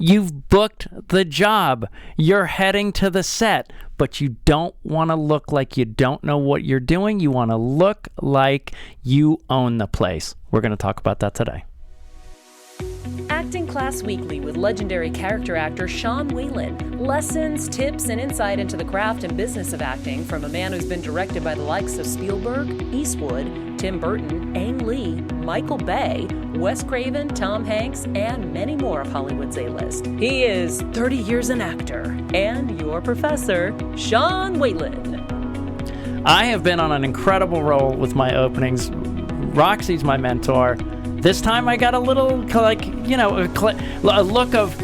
You've booked the job. You're heading to the set, but you don't want to look like you don't know what you're doing. You want to look like you own the place. We're going to talk about that today. Acting Class Weekly with legendary character actor Sean Whalen. Lessons, tips, and insight into the craft and business of acting from a man who's been directed by the likes of Spielberg, Eastwood, Tim Burton, Ang Lee, Michael Bay, Wes Craven, Tom Hanks, and many more of Hollywood's A-list. He is 30 years an actor and your professor, Sean Whalen. I have been on an incredible roll with my openings. Roxy's my mentor. This time I got a little, a look of,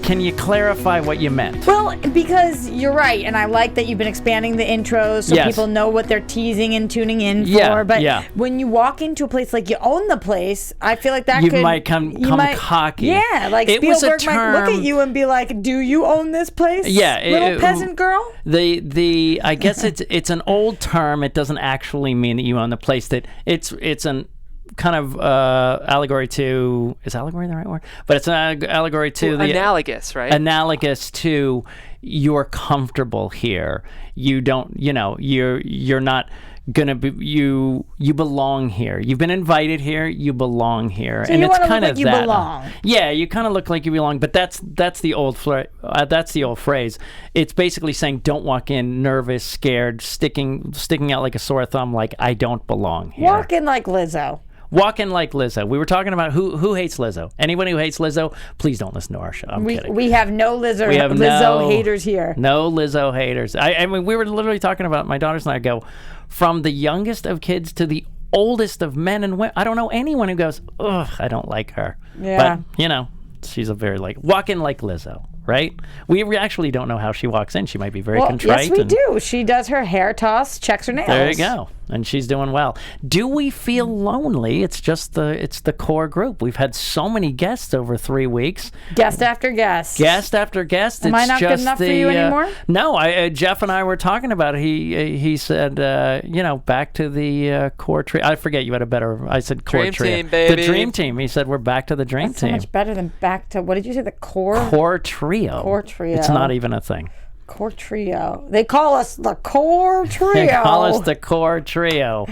can you clarify what you meant? Well, because you're right, and I like that you've been expanding the intros so people know what they're teasing and tuning in for. But when you walk into a place like you own the place, I feel like that you might come cocky. Yeah, like Spielberg might look at you and be like, "Do you own this place? Yeah, little peasant girl." I guess it's an old term. It doesn't actually mean that you own the place. That it's an kind of allegory to, is allegory the right word? But it's an allegory to analogous, right? Analogous to, you're comfortable here. You don't, you're not gonna be, you belong here. You've been invited here. You belong here, so and you it's kind of like you that. Belong. Yeah, you kind of look like you belong. But that's the old phrase. It's basically saying, don't walk in nervous, scared, sticking out like a sore thumb, like I don't belong here. Walk in like Lizzo. Walk in like Lizzo. We were talking about who hates Lizzo. Anyone who hates Lizzo, please don't listen to our show. I'm kidding. We have no Lizzo haters here. No Lizzo haters. I mean, we were literally talking about, my daughters and I go, from the youngest of kids to the oldest of men and women. I don't know anyone who goes, ugh, I don't like her. Yeah. But, she's a very, walk in like Lizzo. Right? We actually don't know how she walks in. She might be very contrite. Yes, we do. She does her hair toss, checks her nails. There you go. And she's doing well. Do we feel lonely? It's just the core group. We've had so many guests over 3 weeks. Guest after guest. Guest after guest. Am I not good enough for you anymore? No, Jeff and I were talking about it. He said, back to the core trio. I forget, you had a better, I said core dream trio. Team, baby. The dream team. He said, we're back to the dream That's team. so much better than back to, what did you say, the core? Core trio. Core trio. It's not even a thing. Core trio. They call us the core trio. They call us the core trio.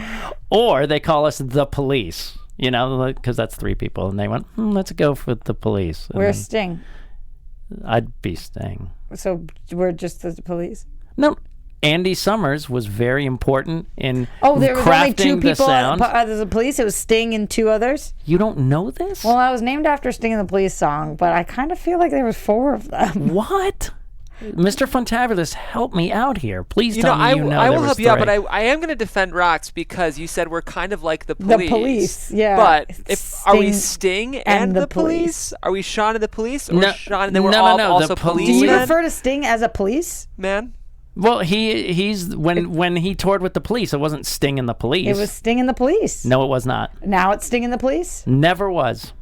Or they call us the police, because that's 3 people. And they went, let's go for the police. And Where's Sting? I'd be Sting. So we're just the police? No. Andy Summers was very important in there was only 2 crafting the people sound. As the police. It was Sting and 2 others. You don't know this? Well, I was named after Sting and the Police song, but I kind of feel like there was 4 of them. What? Mr. Funtabulous, help me out here. Please tell me I will help you out, 3. but I am going to defend Rox because you said we're kind of like the police. The police, yeah. But are we Sting and the police? Are we Sean and the police? Or Sean and then we're also police? Do you refer to Sting as a police? Man? Well, he's when he toured with the police, it wasn't Sting and the Police. It was Sting and the Police. No, it was not. Now it's Sting and the Police? Never was.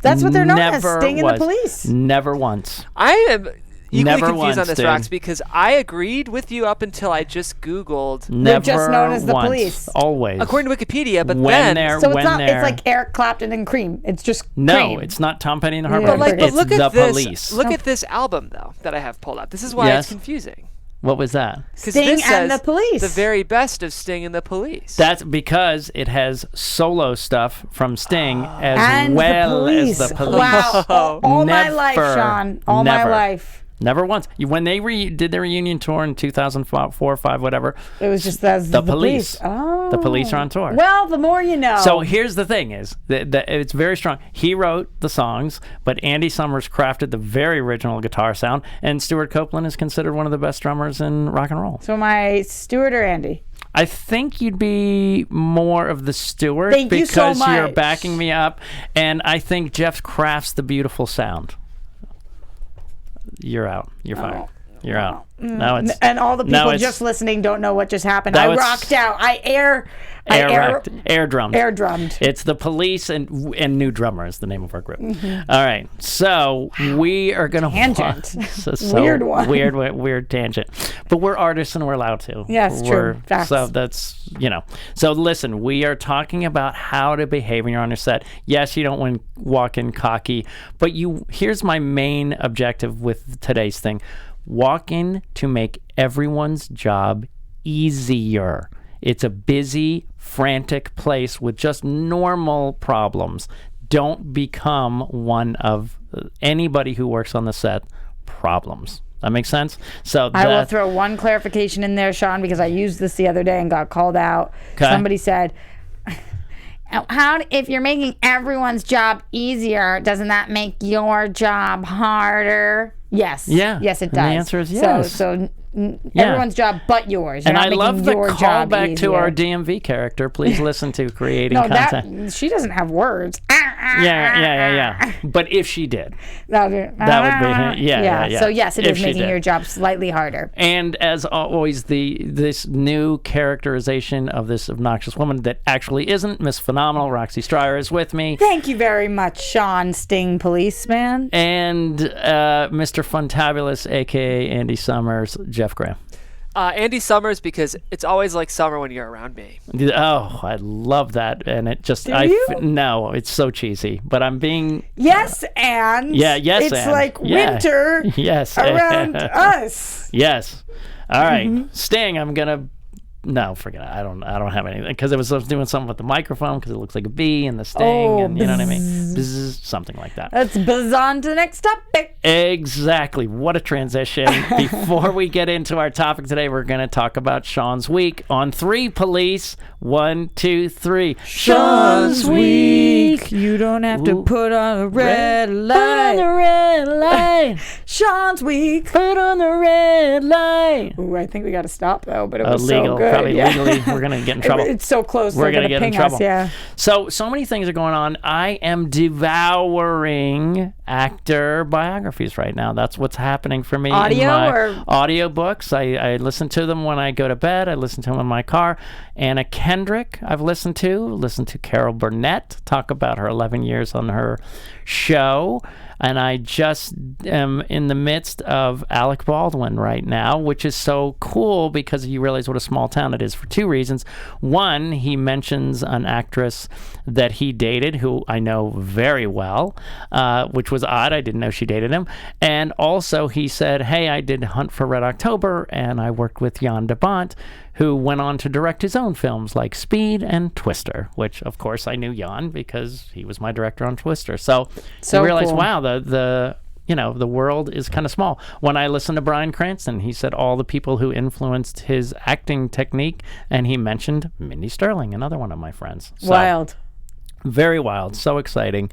That's what they're known as, Sting and the Police. Never once. I am equally confused on this, dude. Rox, because I agreed with you up until I just Googled. Never They're just known as the once. Police. Always. According to Wikipedia, but it's like Eric Clapton and Cream. It's just Cream. It's not Tom Petty and the Heartbreakers. But it's look the at this. Police. Look at this album, though, that I have pulled up. This is why it's confusing. What was that? Sting and the Police. The very best of Sting and the Police. That's because it has solo stuff from Sting as and well as the Police. Wow. All my life, Sean. All my life. Never once. When they did their reunion tour in 2004 or 5, whatever. It was just the Police. Oh. The Police are on tour. Well, the more you know. So here's the thing is that it's very strong. He wrote the songs, but Andy Summers crafted the very original guitar sound, and Stuart Copeland is considered one of the best drummers in rock and roll. So am I Stuart or Andy? I think you'd be more of the Stuart because you're backing me up, and I think Jeff crafts the beautiful sound. You're out. You're fired. You're out. Now it's and all the people just listening don't know what just happened. I rocked out. I air drummed. Air drummed. It's the Police and New Drummer is the name of our group. All right, so we are gonna tangent. Weird one. Weird tangent. But we're artists and we're allowed to. Yes, true. Facts. So that's So listen, we are talking about how to behave when you're on your set. Yes, you don't want to walk in cocky, but here's my main objective with today's thing. Walk in to make everyone's job easier. It's a busy, frantic place with just normal problems. Don't become one of anybody who works on the set problems. That makes sense? So I will throw one clarification in there, Sean, because I used this the other day and got called out. Okay. Somebody said, if you're making everyone's job easier, doesn't that make your job harder? Yes. Yeah. Yes, it does. And the answer is yes. So everyone's job but yours. You're and I love the callback to our DMV character. Please listen to Creating Content. She doesn't have words. Yeah. But if she did, that would be yeah. So yes, it is making your job slightly harder. And as always, this new characterization of this obnoxious woman that actually isn't Miss Phenomenal, Roxy Striar, is with me. Thank you very much, Sean Sting Policeman. And Mr. Funtabulous, aka Andy Summers, Jeff Graham. Andy Summers, because it's always like summer when you're around me. Oh, I love that, and it just no, it's so cheesy. But I'm being yes, it's like winter. Yes, around us. Yes. All right, Sting. I'm gonna. No, forget it. I don't have anything because I was doing something with the microphone because it looks like a bee and the sting and you know what I mean? Bzz, something like that. Let's buzz on to the next topic. Exactly. What a transition. Before we get into our topic today, we're going to talk about Sean's Week on 3 Police. 1, 2, 3. Sean's Week. You don't have to put on a red light. Put on the red light. Sean's Week. Put on the red light. Ooh, I think we got to stop though, but it was so good. Probably legally, we're going to get in trouble. It's so close. We're going to get in trouble. Yeah. So many things are going on. I am devouring actor biographies right now. That's what's happening for me. Audio books. I listen to them when I go to bed. I listen to them in my car. Anna Kendrick I've listened to Carol Burnett talk about her 11 years on her show. And I just am in the midst of Alec Baldwin right now, which is so cool because you realize what a small town it is for 2 reasons. One, he mentions an actress that he dated who I know very well, which was odd. I didn't know she dated him. And also he said, hey, I did Hunt for Red October and I worked with Jan de Bont, who went on to direct his own films like Speed and Twister, which of course I knew Jan because he was my director on Twister. So I realized, cool. Wow, the world is kind of small. When I listened to Bryan Cranston, he said all the people who influenced his acting technique, and he mentioned Mindy Sterling, another one of my friends. So, wild. Very wild. So exciting.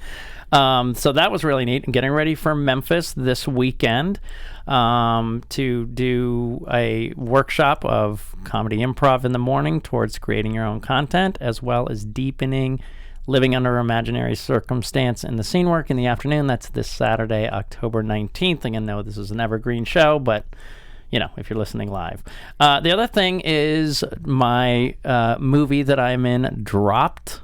So that was really neat. And getting ready for Memphis this weekend to do a workshop of comedy improv in the morning towards creating your own content, as well as deepening living under imaginary circumstance in the scene work in the afternoon. That's this Saturday, October 19th. Again, no, this is an evergreen show, but if you're listening live. The other thing is my movie that I'm in dropped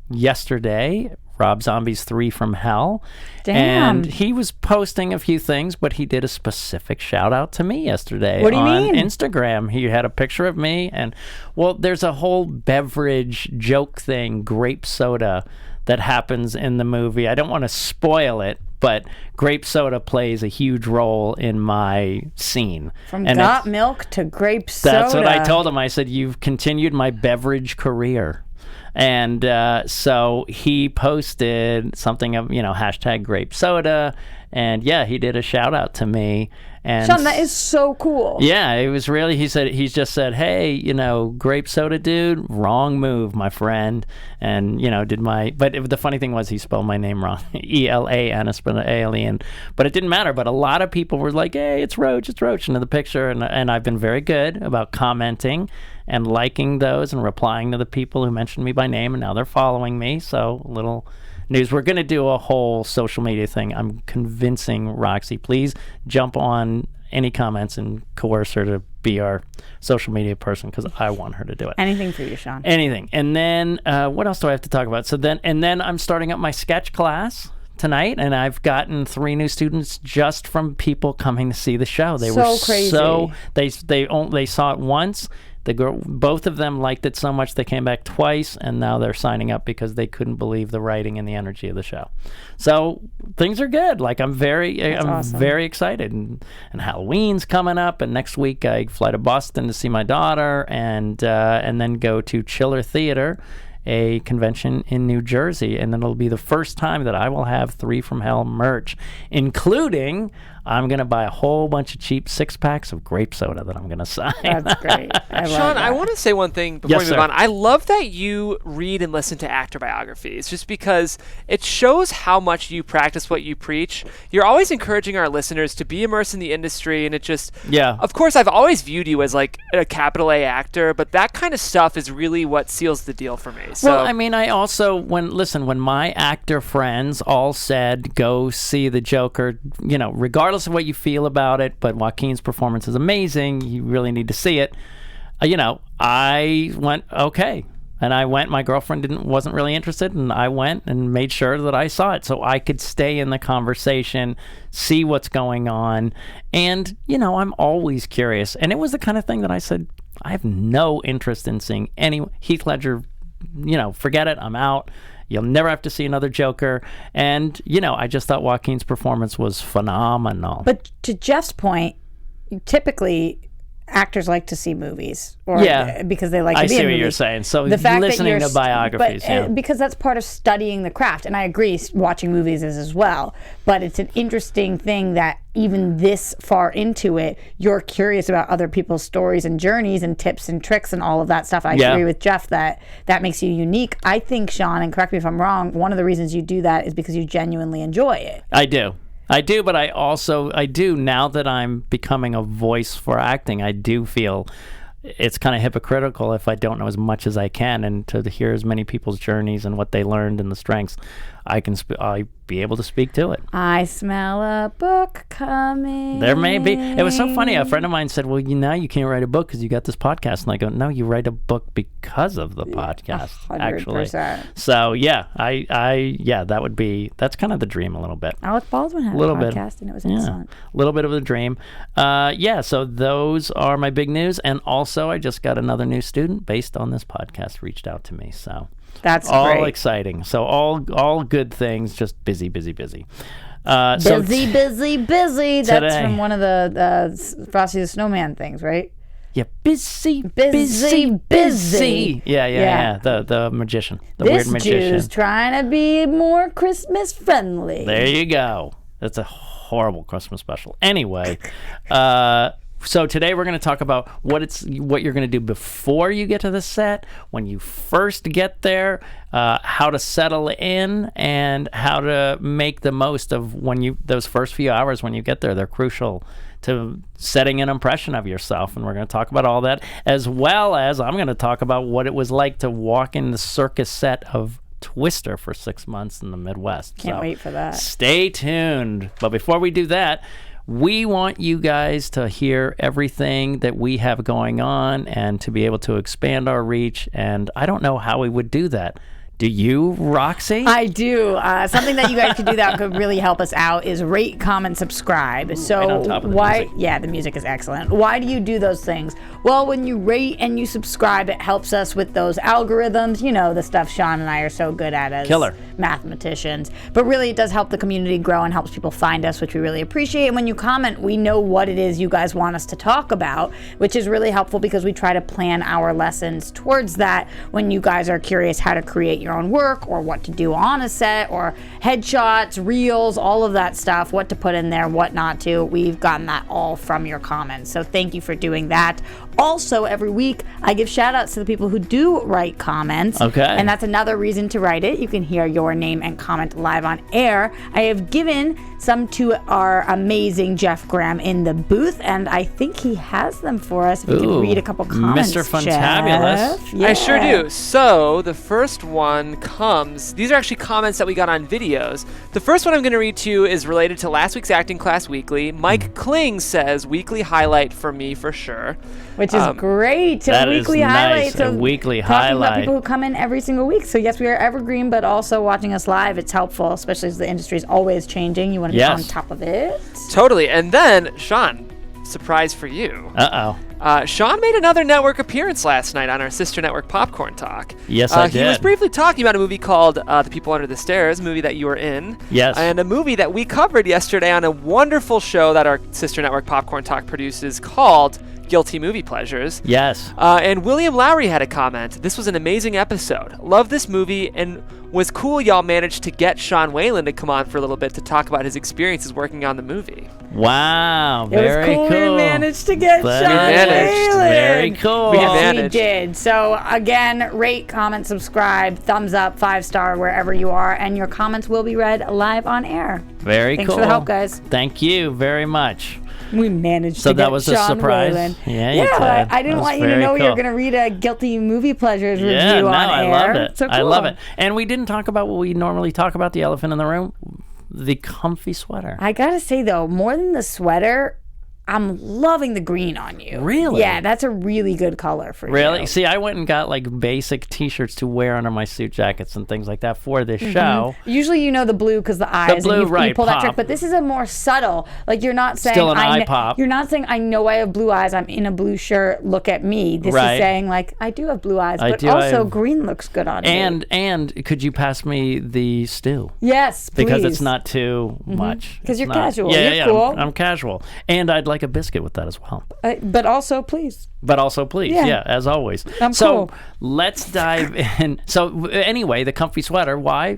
yesterday, Rob Zombie's 3 from Hell. Damn. And he was posting a few things, but he did a specific shout out to me yesterday. What do you on mean? Instagram. He had a picture of me, and there's a whole beverage joke thing, grape soda, that happens in the movie. I don't want to spoil it, but grape soda plays a huge role in my scene. From got milk to grape soda. That's what I told him. I said, you've continued my beverage career. And so he posted something of, hashtag grape soda. And yeah, he did a shout out to me. And Sean, that is so cool. Yeah, it was really, he just said, hey, grape soda dude, wrong move, my friend. And, but the funny thing was he spelled my name wrong. E-L-A-N, spelled alien. But it didn't matter. But a lot of people were like, hey, it's Roach, into the picture. And I've been very good about commenting and liking those and replying to the people who mentioned me by name. And now they're following me. So little news. We're going to do a whole social media thing. I'm convincing Roxy, please jump on any comments and coerce her to be our social media person because I want her to do it. Anything for you, Sean. Anything. And then what else do I have to talk about? And then I'm starting up my sketch class tonight, and I've gotten 3 new students just from people coming to see the show. They were crazy. They saw it once. Both of them liked it so much they came back twice, and now they're signing up because they couldn't believe the writing and the energy of the show. So things are good. Like I'm very excited, and Halloween's coming up, and next week I fly to Boston to see my daughter, and then go to Chiller Theater, a convention in New Jersey, and then it'll be the first time that I will have 3 from Hell merch, including I'm going to buy a whole bunch of cheap 6-packs of grape soda that I'm going to sign. That's great. Sean, I want to say one thing before we move on. I love that you read and listen to actor biographies just because it shows how much you practice what you preach. You're always encouraging our listeners to be immersed in the industry, and it just... Yeah. Of course, I've always viewed you as like a capital A actor, but that kind of stuff is really what seals the deal for me. So, well, I mean, I also... When my actor friends all said, go see the Joker, regardless of what you feel about it, but Joaquin's performance is amazing, you really need to see it, I went, okay. And I went, my girlfriend wasn't really interested, and I went and made sure that I saw it so I could stay in the conversation, see what's going on. And, I'm always curious. And it was the kind of thing that I said, I have no interest in seeing any Heath Ledger, forget it, I'm out. You'll never have to see another Joker. And, I just thought Joaquin's performance was phenomenal. But to Jeff's point, typically actors like to see movies, because they like to be in movies. I see what you're saying. So the fact listening to biographies, because that's part of studying the craft, and I agree, watching movies is as well. But it's an interesting thing that even this far into it, you're curious about other people's stories and journeys and tips and tricks and all of that stuff. I agree with Jeff that makes you unique. I think, Sean, and correct me if I'm wrong, one of the reasons you do that is because you genuinely enjoy it. I do, but I do now that I'm becoming a voice for acting, I do feel it's kind of hypocritical if I don't know as much as I can, and to hear as many people's journeys and what they learned and the strengths, I'll be able to speak to it. I smell a book coming. There may be. It was so funny. A friend of mine said, well, now you can't write a book because you got this podcast. And I go, no, you write a book because of the podcast, 100%. Actually. So, that would be, that's kind of the dream a little bit. Alec Baldwin had a podcast, and it was excellent. A little bit of the dream. So those are my big news. And also, I just got another new student based on this podcast reached out to me. So that's all great. Exciting. So all good things, just busy. Busy. That's from one of the Frosty the Snowman things, right? Yeah, busy. Yeah. The magician, weird magician. This Jew's trying to be more Christmas friendly. There you go. That's a horrible Christmas special. Anyway, so today we're going to talk about what you're going to do before you get to the set, when you first get there, how to settle in, and how to make the most of those first few hours when you get there. They're crucial to setting an impression of yourself, and we're going to talk about all that, as well as I'm going to talk about what it was like to walk in the circus set of Twister for 6 months in the Midwest. Can't wait for that. Stay tuned. But before we do that, we want you guys to hear everything that we have going on and to be able to expand our reach. And I don't know how we would do that. Do you, Roxy? I do. Something that you guys could do that could really help us out is rate, comment, subscribe. So right on top of the music. Yeah, the music is excellent. Why do you do those things? Well, when you rate and you subscribe, it helps us with those algorithms. The stuff Sean and I are so good at as mathematicians. But really, it does help the community grow and helps people find us, which we really appreciate. And when you comment, we know what it is you guys want us to talk about, which is really helpful because we try to plan our lessons towards that when you guys are curious how to create your own work or what to do on a set or headshots, reels, all of that stuff, what to put in there, what not to. We've gotten that all from your comments. So thank you for doing that. Also, every week, I give shout outs to the people who do write comments. Okay. And that's another reason to write it. You can hear your name and comment live on air. I have given some to our amazing Jeff Graham in the booth, and I think he has them for us. If you could read a couple comments, Mr. Funtabulous. Yeah. I sure do. So, the first one one comes. These are actually comments that we got on videos. The first one I'm going to read to you is related to last week's Acting Class Weekly. Mike Kling says, weekly highlight for me for sure. Which is great. That weekly is highlight. nice. So a weekly talking highlight. about people who come in every single week. So yes, we are evergreen, but also watching us live, it's helpful, especially as the industry is always changing. You want to be on top of it. Totally. And then, Sean, surprise for you. Sean made another network appearance last night on our sister network Popcorn Talk. Yes, I did. He was briefly talking about a movie called The People Under the Stairs, a movie that you were in. Yes. And a movie that we covered yesterday on a wonderful show that our sister network Popcorn Talk produces called Guilty Movie Pleasures. Yes. And William Lowry had a comment. This was an amazing episode. Love this movie, and was cool y'all managed to get Sean Whalen to come on for a little bit to talk about his experiences working on the movie. Wow, It very was cool. cool. We managed to get Sean Whalen. Very cool. We did. So again, rate, comment, subscribe, thumbs up, 5-star wherever you are, and your comments will be read live on air. Very Thanks cool. for the help, guys. Thank you very much. We managed So to that get was Sean a surprise. Whalen. Yeah, you did. I didn't That was want you to very know you were cool. going to read a Guilty Movie Pleasures review on I air. loved it. So cool. I love it. And we didn't talk about what we normally talk about, the elephant in the room, the comfy sweater. I got to say, though, more than the sweater, I'm loving the green on you. Really? Yeah, that's a really good color for you. Really? See, I went and got like basic T-shirts to wear under my suit jackets and things like that for this show. Usually you know the blue because the eyes. blue, and you right, pull that pop. trick, but this is a more subtle. Like you're not saying Still an eye pop. You're not saying I know I have blue eyes. I'm in a blue shirt. Look at me. This Right. is saying like I do have blue eyes, but I also have- green looks good on me. And could you pass me the stew? Yes, please. Because it's not too much. 'Cause It's you're not- casual. Yeah, You're yeah, cool. I'm casual. And I'd like a biscuit with that as well. But also please. But also, please, Yeah. as always. I'm so cool. let's dive in. So anyway, the comfy sweater. Why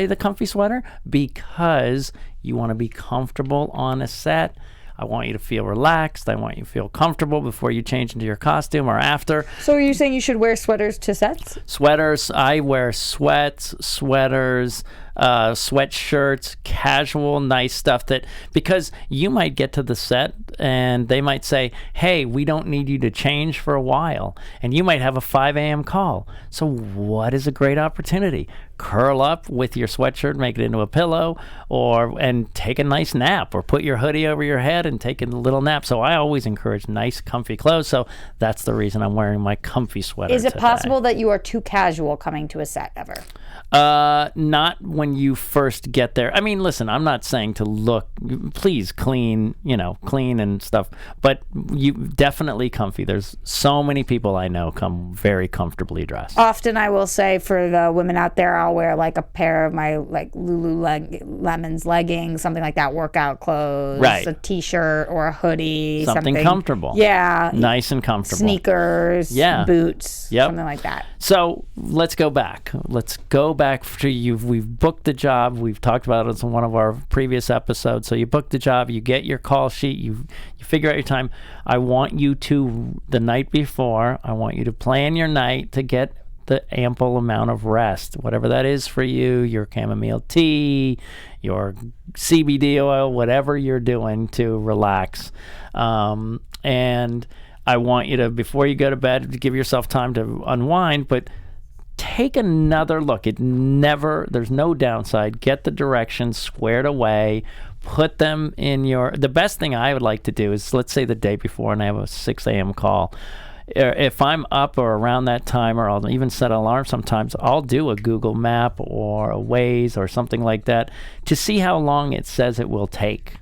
the comfy sweater? Because you want to be comfortable on a set. I want you to feel relaxed. I want you to feel comfortable before you change into your costume or after. So are you saying you should wear sweaters to sets? Sweaters. I wear sweaters, sweatshirts, casual, nice stuff because you might get to the set and they might say, hey, we don't need you to change for a while. And you might have a 5 a.m. call. So what is a great opportunity? Curl up with your sweatshirt, make it into a pillow, and take a nice nap, or put your hoodie over your head and take a little nap. So I always encourage nice, comfy clothes. So that's the reason I'm wearing my comfy sweater Is it today. possible that you are too casual coming to a set ever? Not when you first get there. I mean, listen, I'm not saying to look, please clean and stuff, but you definitely comfy. There's so many people I know come very comfortably dressed. Often I will say for the women out there, I'll wear like a pair of my like Lululemon's leggings, something like that, workout clothes, Right. a t-shirt or a hoodie, Something comfortable. Yeah. Nice and comfortable. Sneakers, Yeah. boots, Yep. something like that. So let's go back. Let's go back to you. We've booked the job. We've talked about it in one of our previous episodes. So you book the job, you get your call sheet, you figure out your time. I want you to, the night before, I want you to plan your night to get the ample amount of rest, whatever that is for you, your chamomile tea, your CBD oil, whatever you're doing to relax. And I want you to, before you go to bed, to give yourself time to unwind, but take another look. There's no downside. Get the directions squared away. Put them in the best thing I would like to do is, let's say the day before and I have a 6 a.m. call. If I'm up or around that time, or I'll even set an alarm sometimes, I'll do a Google map or a Waze or something like that to see how long it says it will take,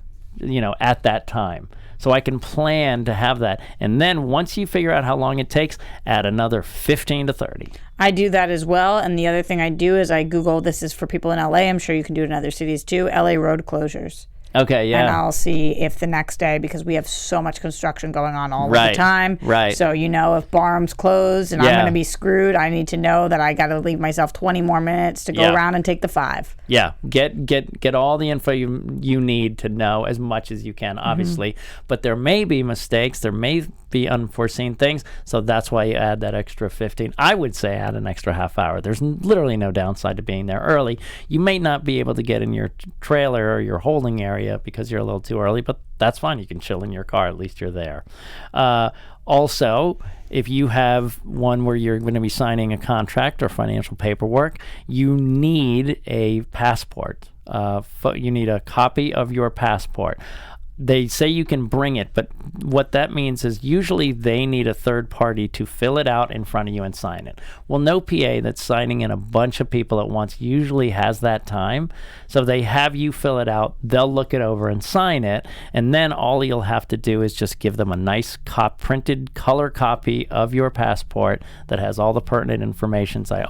at that time. So I can plan to have that. And then once you figure out how long it takes, add another 15 to 30. I do that as well. And the other thing I do is I Google, this is for people in LA, I'm sure you can do it in other cities too, LA road closures. Okay, yeah. And I'll see if the next day, because we have so much construction going on all of the time. Right. So, if Barham's closed and I'm going to be screwed, I need to know that I got to leave myself 20 more minutes to go around and take the 5. Yeah. Get all the info you need to know as much as you can, obviously. But there may be mistakes. There may be unforeseen things. So that's why you add that extra 15. I would say add an extra half hour. There's literally no downside to being there early. You may not be able to get in your trailer or your holding area because you're a little too early, but that's fine. You can chill in your car. At least you're there. Also, if you have one where you're going to be signing a contract or financial paperwork, you need a passport. You need a copy of your passport. They say you can bring it, but what that means is usually they need a third party to fill it out in front of you and sign it. Well, no PA that's signing in a bunch of people at once usually has that time. So they have you fill it out, they'll look it over and sign it, and then all you'll have to do is just give them a nice printed color copy of your passport that has all the pertinent information. So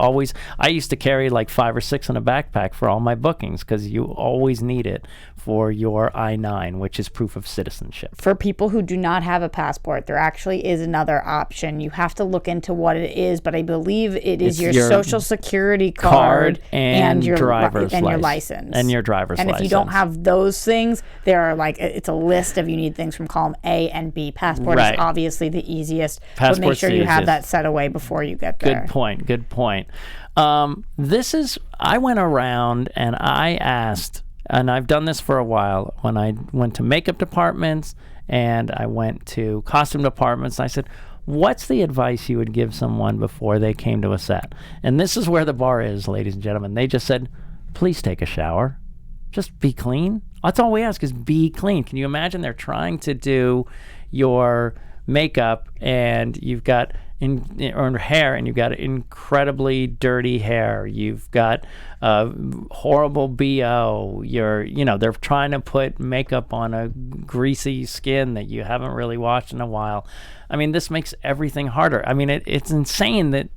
I used to carry like 5 or 6 in a backpack for all my bookings because you always need it for your I-9, which is proof of citizenship. For people who do not have a passport, there actually is another option. You have to look into what it is, but I believe it's your Social Security card and your driver's license. And your driver's license. And if you don't have those things, there are it's a list of you need things from column A and B. Passport is obviously the easiest, but make sure you have that set away before you get there. Good point. I went around and I asked, and I've done this for a while, when I went to makeup departments and I went to costume departments, I said, what's the advice you would give someone before they came to a set? And this is where the bar is, ladies and gentlemen. They just said, please take a shower. Just be clean. That's all we ask is be clean. Can you imagine they're trying to do your makeup and you've got or hair and you've got incredibly dirty hair, you've got horrible BO, they're trying to put makeup on a greasy skin that you haven't really washed in a while. I mean, this makes everything harder. I mean, it's insane that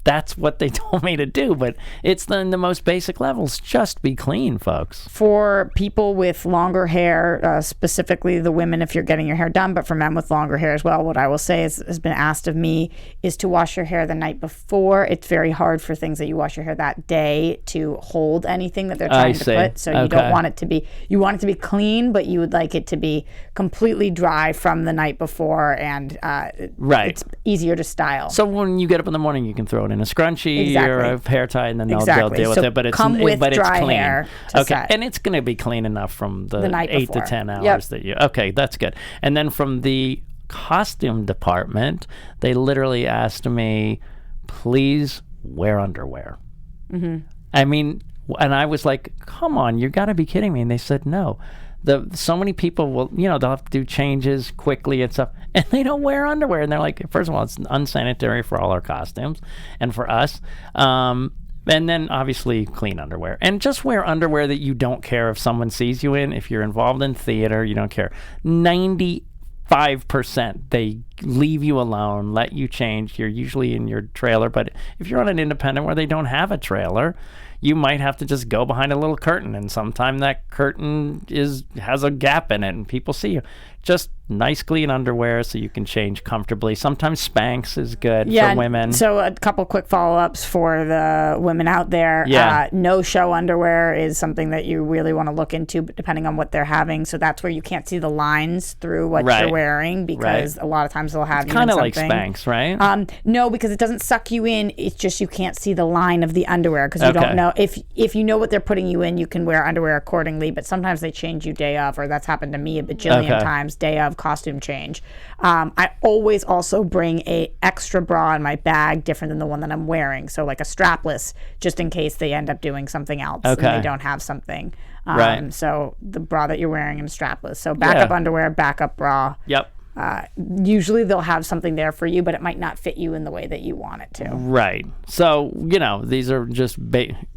that's what they told me to do, but it's the most basic levels. Just be clean, folks. For people with longer hair, specifically the women if you're getting your hair done, but for men with longer hair as well, what I will say has been asked of me is to wash your hair the night before. It's very hard for things that you wash your hair that day to hold anything that they're trying to put. So you don't want it to be, you want it to be clean, but you would like it to be completely dry from the night before, and it's easier to style. So when you get up in the morning, you can throw it in a scrunchie or a hair tie, and then they'll deal with it. But it's come with dry clean. Hair to set. And it's going to be clean enough from the 8 before. to 10 hours that you. Okay, that's good. And then from the costume department, they literally asked me, "Please wear underwear." Mm-hmm. I mean, and I was like, "Come on, you got to be kidding me!" And they said, "No." So many people will, they'll have to do changes quickly and stuff, and they don't wear underwear. And they're like, first of all, it's unsanitary for all our costumes and for us. And then obviously clean underwear. And just wear underwear that you don't care if someone sees you in. If you're involved in theater, you don't care. 95% they leave you alone, let you change. You're usually in your trailer, but if you're on an independent where they don't have a trailer, you might have to just go behind a little curtain, and sometimes that curtain has a gap in it and people see you. Just nice clean underwear so you can change comfortably. Sometimes Spanx is good for women. So a couple quick follow-ups for the women out there. No show underwear is something that you really want to look into, depending on what they're having. So that's where you can't see the lines through what you're wearing, because a lot of times they'll have kind of like Spanx, right? No, because it doesn't suck you in. It's just you can't see the line of the underwear because you don't know. If you know what they're putting you in, you can wear underwear accordingly. But sometimes they change you day of, or that's happened to me a bajillion times. Day of costume change. I always also bring a extra bra in my bag, different than the one that I'm wearing. So like a strapless, just in case they end up doing something else and they don't have something. So the bra that you're wearing is strapless. So backup underwear, backup bra. Yep. Usually they'll have something there for you, but it might not fit you in the way that you want it to. Right. So, these are just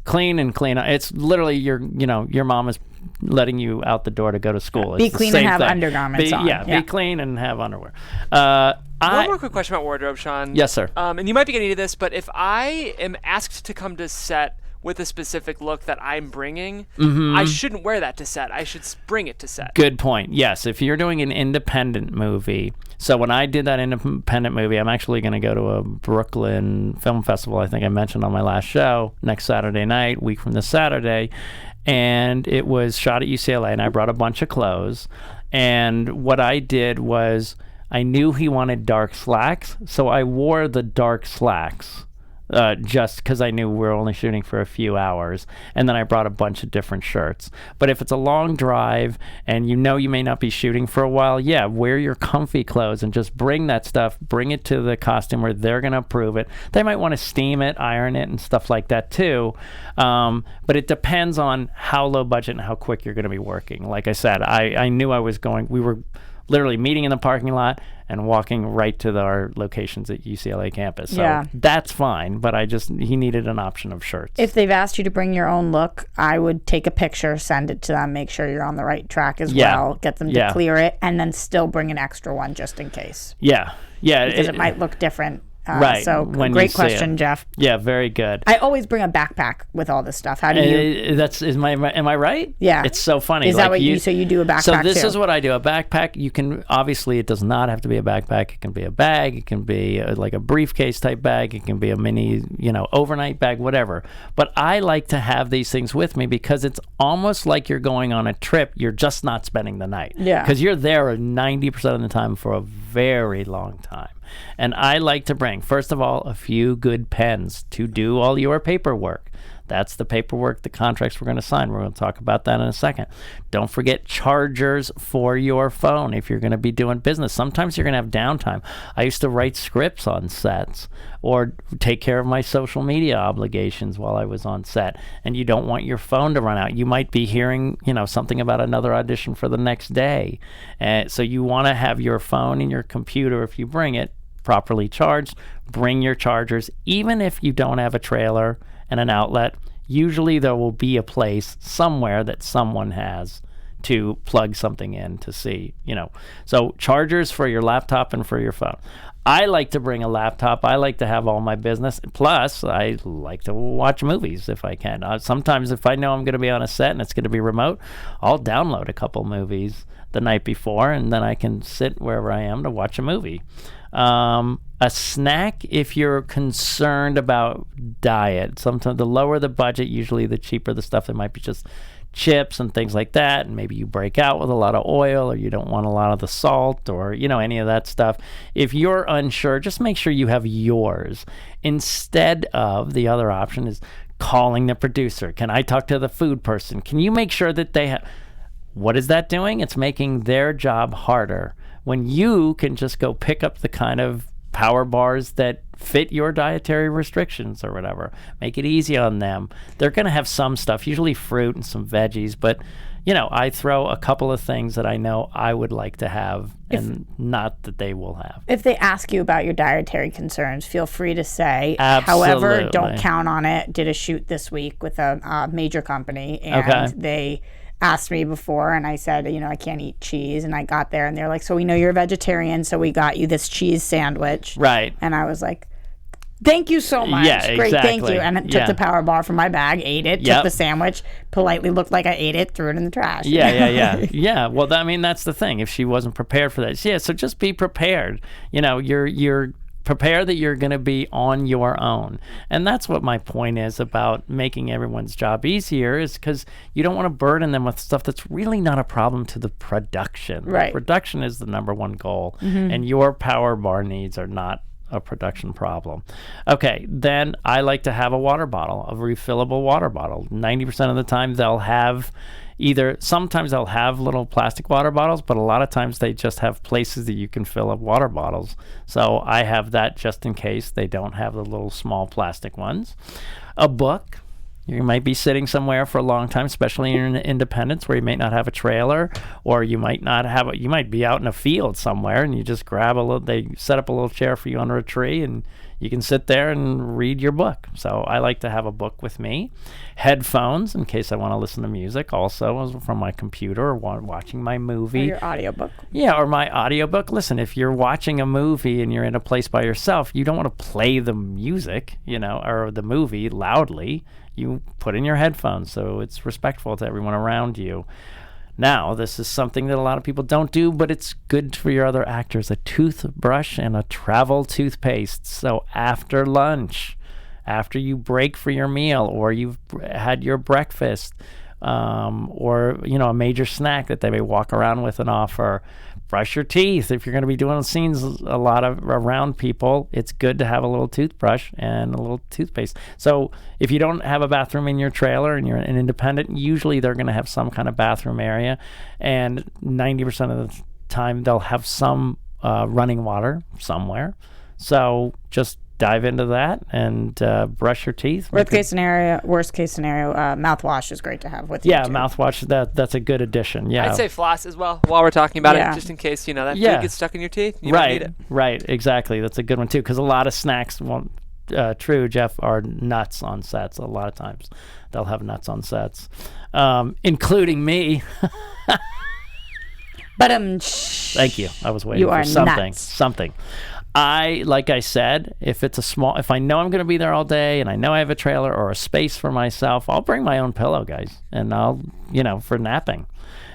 clean and clean. It's literally your mom is letting you out the door to go to school. Be clean and have undergarments on. Be clean and have underwear. One more quick question about wardrobe, Sean. Yes, sir. And you might be getting to this, but if I am asked to come to set with a specific look that I'm bringing, I shouldn't wear that to set. I should bring it to set. Good point. Yes, if you're doing an independent movie. So when I did that independent movie, I'm actually going to go to a Brooklyn film festival, I think I mentioned on my last show, next Saturday night, week from this Saturday. And it was shot at UCLA, and I brought a bunch of clothes. And what I did was I knew he wanted dark slacks, so I wore the dark slacks. Just because I knew we were only shooting for a few hours, and then I brought a bunch of different shirts. But if it's a long drive and you may not be shooting for a while, yeah, wear your comfy clothes and just bring that stuff, bring it to the costumer. They're going to approve it. They might want to steam it, iron it, and stuff like that too. But it depends on how low budget and how quick you're going to be working. Like I said, I knew we were literally meeting in the parking lot and walking right to our locations at UCLA campus. So that's fine, but he needed an option of shirts. If they've asked you to bring your own look, I would take a picture, send it to them, make sure you're on the right track as well, get them to clear it, and then still bring an extra one just in case. Yeah. Because it might look different. Right. So great question, Jeff. Yeah, very good. I always bring a backpack with all this stuff. How do you? Am I right? Yeah. It's so funny. Is that what so you do a backpack? So this is what I do. A backpack. You can obviously it does not have to be a backpack. It can be a bag. It can be like a briefcase type bag. It can be a mini, overnight bag, whatever. But I like to have these things with me because it's almost like you're going on a trip. You're just not spending the night. Yeah. Because you're there 90% of the time for a very long time. And I like to bring, first of all, a few good pens to do all your paperwork. That's the paperwork, the contracts we're going to sign. We're going to talk about that in a second. Don't forget chargers for your phone if you're going to be doing business. Sometimes you're going to have downtime. I used to write scripts on sets or take care of my social media obligations while I was on set. And you don't want your phone to run out. You might be hearing, something about another audition for the next day. So you want to have your phone and your computer, if you bring it, properly charged. Bring your chargers. Even if you don't have a trailer and an outlet, usually there will be a place somewhere that someone has to plug something in to see, So chargers for your laptop and for your phone. I like to bring a laptop. I like to have all my business. Plus, I like to watch movies if I can. Sometimes if I know I'm going to be on a set and it's going to be remote, I'll download a couple movies the night before, and then I can sit wherever I am to watch a movie. A snack if you're concerned about diet. Sometimes the lower the budget, usually the cheaper the stuff. It might be just chips and things like that, and maybe you break out with a lot of oil, or you don't want a lot of the salt, or any of that stuff. If you're unsure, just make sure you have yours. Instead of the other option is calling the producer. Can I talk to the food person? Can you make sure that they have... What is that doing? It's making their job harder when you can just go pick up the kind of power bars that fit your dietary restrictions or whatever. Make it easy on them. They're going to have some stuff, usually fruit and some veggies, but I throw a couple of things that I know I would like to have and not that they will have. If they ask you about your dietary concerns, feel free to say. Absolutely. However, don't count on it. Did a shoot this week with a major company, and they asked me before, and I said, I can't eat cheese, and I got there and they're like, so we know you're a vegetarian, so we got you this cheese sandwich. Right. And I was like, thank you so much. Yeah, great, exactly. Thank you. And it took the power bar from my bag, ate it, took the sandwich, politely looked like I ate it, threw it in the trash. Yeah. Well, that's the thing. If she wasn't prepared for that. Yeah, so just be prepared. You're prepare that you're going to be on your own. And that's what my point is about making everyone's job easier, is because you don't want to burden them with stuff that's really not a problem to the production. Right. Production is the number one goal, and your power bar needs are not a production problem. Okay, then I like to have a water bottle, a refillable water bottle. 90% of the time they'll have sometimes they'll have little plastic water bottles, but a lot of times they just have places that you can fill up water bottles. So I have that just in case they don't have the little small plastic ones. A book. You might be sitting somewhere for a long time, especially in Independence, where you may not have a trailer, or you might you might be out in a field somewhere, and you just they set up a little chair for you under a tree, and you can sit there and read your book. So I like to have a book with me. Headphones, in case I want to listen to music, also from my computer, or watching my movie. Or your audiobook. Yeah, or my audiobook. Listen, if you're watching a movie and you're in a place by yourself, you don't want to play the music, or the movie loudly. You put in your headphones so it's respectful to everyone around you. Now, this is something that a lot of people don't do, but it's good for your other actors: a toothbrush and a travel toothpaste. So after lunch, after you break for your meal, or you've had your breakfast, or, you know, a major snack that they may walk around with and offer. Brush your teeth. If you're going to be doing scenes a lot of around people, it's good to have a little toothbrush and a little toothpaste. So if you don't have a bathroom in your trailer and you're an independent, usually they're going to have some kind of bathroom area, and 90% of the time they'll have some running water somewhere. So just dive into that and brush your teeth. Worst case scenario, mouthwash is great to have with you. Yeah, mouthwash, that's a good addition. Yeah, I'd say floss as well while we're talking about it, just in case, you know, that food gets stuck in your teeth. You don't need it. Right, exactly. That's a good one too, because a lot of snacks won't. True, Jeff, are nuts on sets. A lot of times they'll have nuts on sets, including me. But thank you. I was waiting for something. Like I said, if I know I'm going to be there all day and I know I have a trailer or a space for myself, I'll bring my own pillow, guys, and I'll, you know, for napping.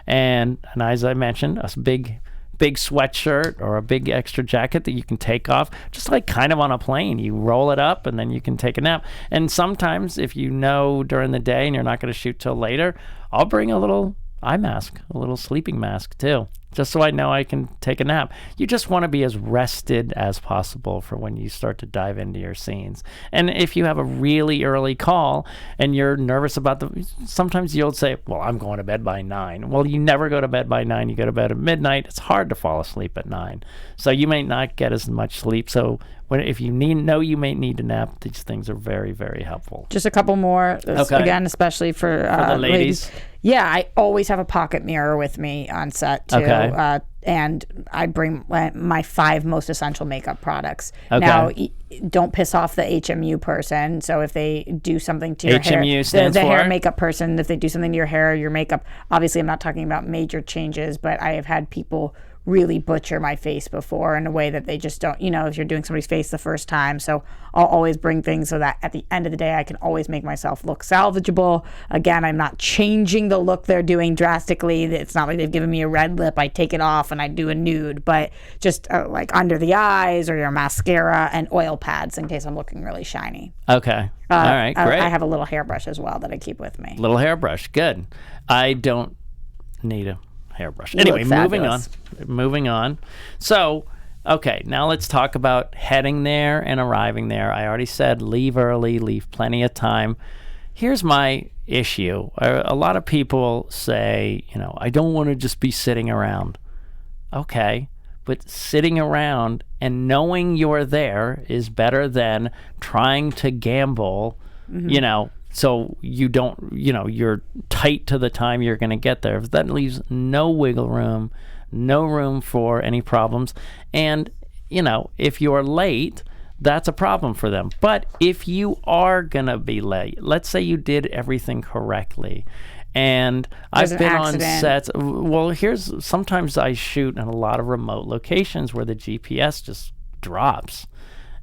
And as I mentioned, a big sweatshirt or a big extra jacket that you can take off, just like kind of on a plane. You roll it up and then you can take a nap. And sometimes if you know during the day and you're not going to shoot till later, I'll bring a little eye mask, a little sleeping mask too, just so I know I can take a nap. You just want to be as rested as possible for when you start to dive into your scenes. And if you have a really early call and you're nervous about sometimes you'll say, well, I'm going to bed by 9. Well, you never go to bed by 9. You go to bed at midnight. It's hard to fall asleep at 9. So you may not get as much sleep. So if you know you may need to nap, these things are very, very helpful. Just a couple more, again, especially for the ladies. Yeah, I always have a pocket mirror with me on set too. Okay. And I bring my 5 most essential makeup products. Okay. Now, don't piss off the HMU person. So if they do something to your hair, the hair makeup person, if they do something to your hair or your makeup, obviously I'm not talking about major changes, but I have had people really butcher my face before in a way that they just don't, you know, if you're doing somebody's face the first time. So I'll always bring things so that at the end of the day, I can always make myself look salvageable. Again, I'm not changing the look they're doing drastically. It's not like they've given me a red lip, I take it off and I do a nude, but just like under the eyes or your mascara and oil pads in case I'm looking really shiny. Okay. All right, great. I have a little hairbrush as well that I keep with me. Little hairbrush, good. I don't need a hairbrush. Anyway, moving on. So, okay, now let's talk about heading there and arriving there. I already said leave early, leave plenty of time. Here's my issue. A lot of people say, you know, I don't want to just be sitting around. Okay, but sitting around and knowing you're there is better than trying to gamble, you know, so you don't, you know, you're tight to the time you're going to get there. That leaves no wiggle room, no room for any problems. And, you know, if you're late, that's a problem for them. But if you are going to be late, let's say you did everything correctly. And I've been on sets. Well, sometimes I shoot in a lot of remote locations where the GPS just drops.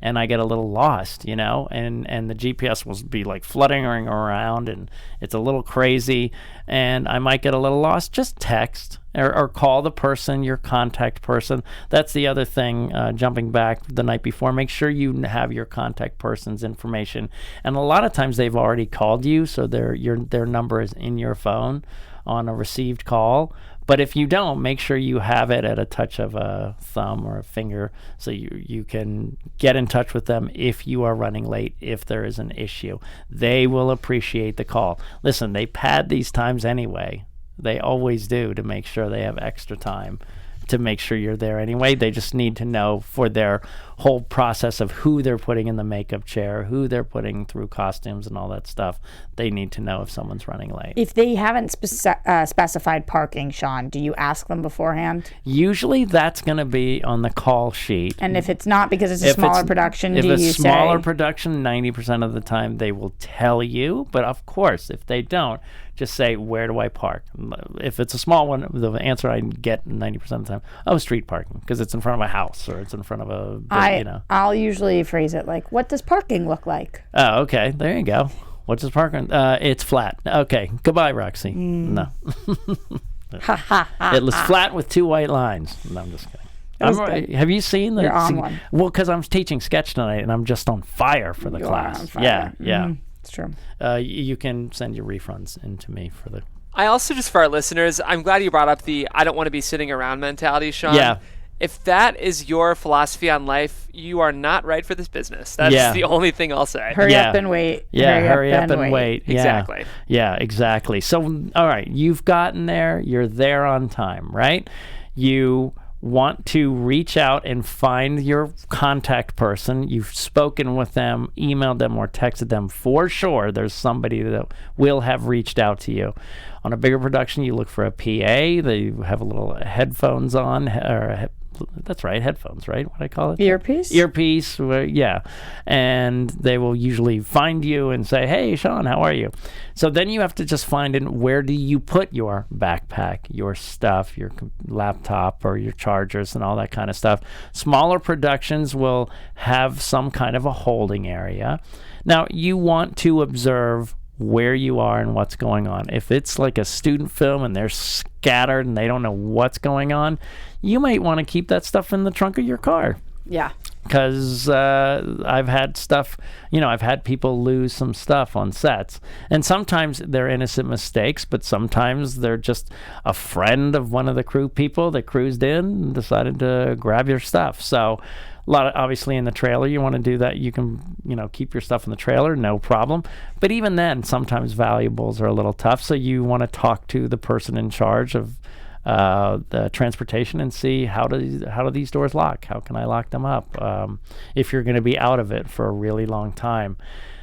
And I get a little lost, you know, and the GPS will be like fluttering around and it's a little crazy and I might get a little lost. Just text or call the person, your contact person. That's the other thing, jumping back the night before. Make sure you have your contact person's information. And a lot of times they've already called you, so their number is in your phone on a received call. But if you don't, make sure you have it at a touch of a thumb or a finger so you can get in touch with them if you are running late, if there is an issue. They will appreciate the call. Listen, they pad these times anyway. They always do, to make sure they have extra time to make sure you're there anyway. They just need to know for their whole process of who they're putting in the makeup chair, who they're putting through costumes and all that stuff. They need to know if someone's running late. If they haven't specified parking, Sean, do you ask them beforehand? Usually that's going to be on the call sheet. And if it's not, because it's a smaller production, if it's a smaller production, 90% of the time they will tell you. But of course, if they don't, just say, where do I park? If it's a small one, the answer I get 90% of the time, street parking, because it's in front of a house or it's in front of a, I'll usually phrase it like, what does parking look like? Oh, okay. There you go. What does parking? It's flat. Okay. Goodbye, Roxy. No. It was flat with 2 white lines. No, I'm just kidding. Have you seen the? You're on one. Well, because I'm teaching sketch tonight and I'm just on fire for the class. Yeah. It's true. You can send your refunds into me for the... I also, just for our listeners, I'm glad you brought up the I don't want to be sitting around mentality, Sean. Yeah. If that is your philosophy on life, you are not right for this business. That's the only thing I'll say. Hurry up and wait. Yeah, hurry up and wait. Yeah. Exactly. Yeah, exactly. So, all right, you've gotten there. You're there on time, right? You want to reach out and find your contact person. You've spoken with them, emailed them, or texted them. For sure, there's somebody that will have reached out to you. On a bigger production, you look for a PA. They have a little headphones on, that's right, headphones, right? What do I call it? Earpiece? Earpiece, yeah. And they will usually find you and say, hey, Sean, how are you? So then you have to just find where do you put your backpack, your stuff, your laptop, or your chargers and all that kind of stuff. Smaller productions will have some kind of a holding area. Now, you want to observe where you are and what's going on. If it's like a student film and they're scattered and they don't know what's going on, you might want to keep that stuff in the trunk of your car. Yeah. Because I've had stuff, I've had people lose some stuff on sets. And sometimes they're innocent mistakes, but sometimes they're just a friend of one of the crew people that cruised in and decided to grab your stuff. So a lot of, obviously in the trailer, you want to do that. You can, keep your stuff in the trailer, no problem. But even then, sometimes valuables are a little tough. So you want to talk to the person in charge of the transportation and see how do these doors lock? How can I lock them up? If you're going to be out of it for a really long time.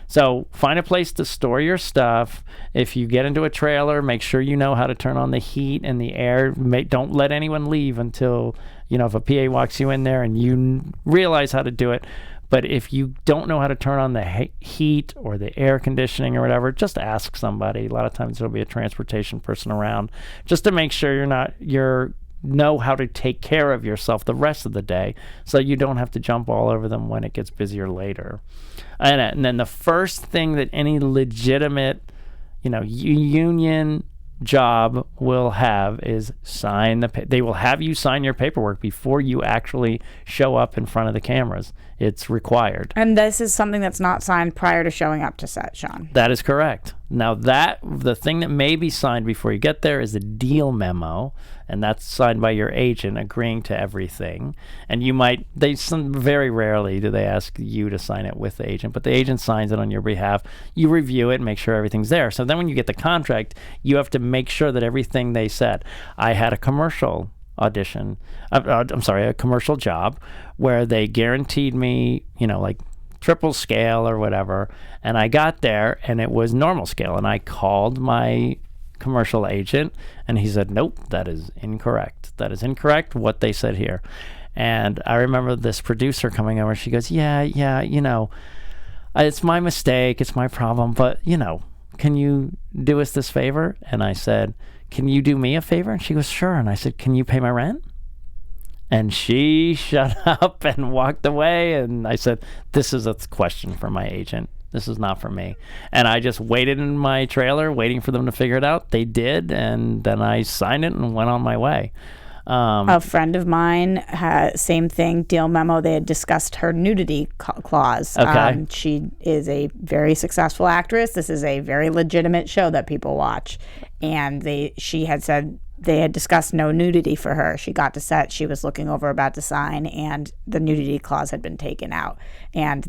So find a place to store your stuff. If you get into a trailer, make sure you know how to turn on the heat and the air. Don't let anyone leave until, if a PA walks you in there and you realize how to do it. But if you don't know how to turn on the heat or the air conditioning or whatever, just ask somebody. A lot of times there'll be a transportation person around just to make sure you know how to take care of yourself the rest of the day so you don't have to jump all over them when it gets busier later. And then the first thing that any legitimate, union job will have is they will have you sign your paperwork before you actually show up in front of the cameras. It's required. And this is something that's not signed prior to showing up to set, Sean. That is correct. Now the thing that may be signed before you get there is a deal memo, and that's signed by your agent agreeing to everything. And very rarely do they ask you to sign it with the agent, but the agent signs it on your behalf. You review it and make sure everything's there. So then when you get the contract, you have to make sure that everything they said. I had a commercial audition, a commercial job where they guaranteed me, like triple scale or whatever, and I got there and it was normal scale, and I called my commercial agent and he said, nope, that is incorrect what they said here. And I remember this producer coming over, she goes, yeah, it's my mistake, it's my problem, but can you do us this favor? And I said, can you do me a favor? And she goes, sure. And I said, can you pay my rent? And she shut up and walked away. And I said, this is a question for my agent. This is not for me. And I just waited in my trailer, waiting for them to figure it out. They did. And then I signed it and went on my way. A friend of mine had same thing, deal memo. They had discussed her nudity clause. Okay. She is a very successful actress. This is a very legitimate show that people watch. And she had said they had discussed no nudity for her. She got to set, she was looking over about to sign, and the nudity clause had been taken out. And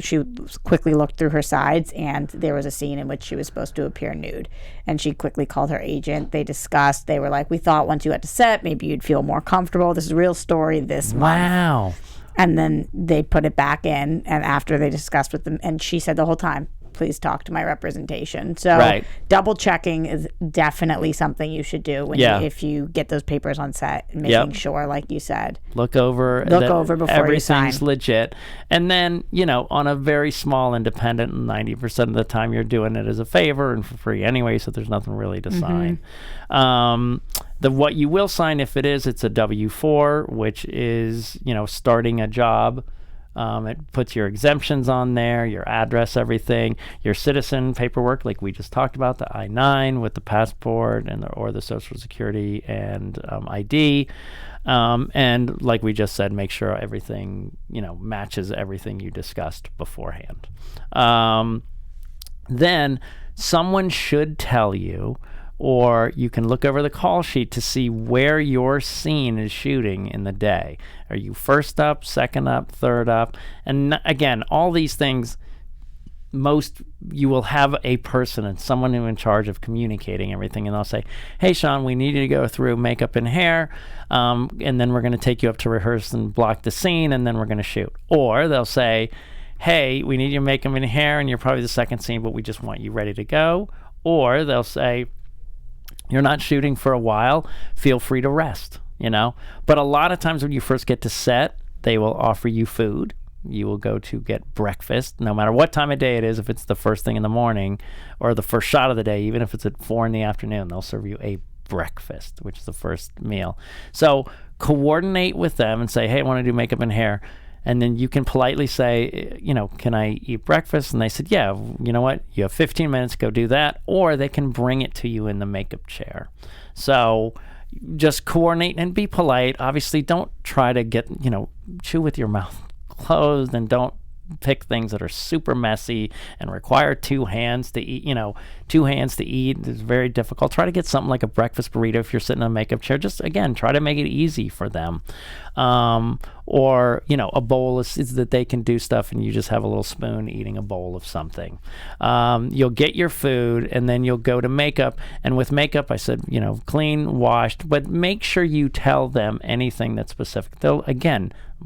she quickly looked through her sides, and there was a scene in which she was supposed to appear nude. And she quickly called her agent. They discussed. They were like, we thought once you got to set, maybe you'd feel more comfortable. This is a real story this month. Wow. And then they put it back in, and after they discussed with them, and she said the whole time, please talk to my representation. So double checking is definitely something you should do if you get those papers on set, and making sure, like you said, look over before you sign. Everything's legit. And then, on a very small independent, 90% of the time you're doing it as a favor and for free anyway, so there's nothing really to sign. What you will sign, if it's a W-4, which is, starting a job. It puts your exemptions on there, your address, everything, your citizen paperwork, like we just talked about, the I-9 with the passport or the Social Security and ID. And like we just said, make sure everything, matches everything you discussed beforehand. then someone should tell you, or you can look over the call sheet to see where your scene is shooting in the day. Are you first up, second up, third up? And again, all these things, you will have a person and someone who in charge of communicating everything, and they'll say, hey Sean, we need you to go through makeup and hair, and then we're going to take you up to rehearse and block the scene, and then we're going to shoot. Or they'll say, hey, we need you to make makeup and hair, and you're probably the second scene, but we just want you ready to go. Or they'll say, you're not shooting for a while, feel free to rest, But a lot of times when you first get to set, they will offer you food. You will go to get breakfast, no matter what time of day it is. If it's the first thing in the morning or the first shot of the day, even if it's at 4 p.m, they'll serve you a breakfast, which is the first meal. So coordinate with them and say, hey, I want to do makeup and hair. And then you can politely say, can I eat breakfast? And they said, yeah, you know what? You have 15 minutes, go do that. Or they can bring it to you in the makeup chair. So just coordinate and be polite. Obviously, don't try to chew with your mouth closed, and don't pick things that are super messy and require two hands to eat. It's very difficult. Try to get something like a breakfast burrito if you're sitting in a makeup chair. Just, again, try to make it easy for them. Or a bowl is that they can do stuff and you just have a little spoon eating a bowl of something. You'll get your food, and then you'll go to makeup. And with makeup, I said, clean, washed, but make sure you tell them anything that's specific.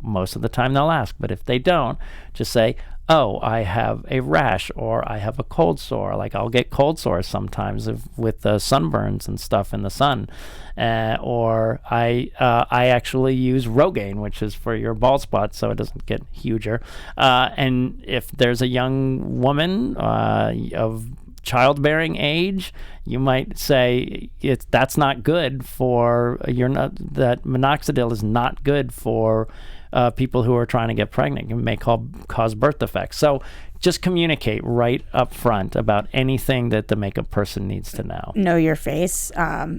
Most of the time they'll ask, but if they don't, just say, oh, I have a rash, or I have a cold sore. Like, I'll get cold sores sometimes with sunburns and stuff in the sun. Or I actually use Rogaine, which is for your bald spots, so it doesn't get huger. And if there's a young woman of childbearing age, you might say that's not good for that minoxidil is not good for people who are trying to get pregnant. It may cause birth defects. So just communicate right up front about anything that the makeup person needs to know. Know your face.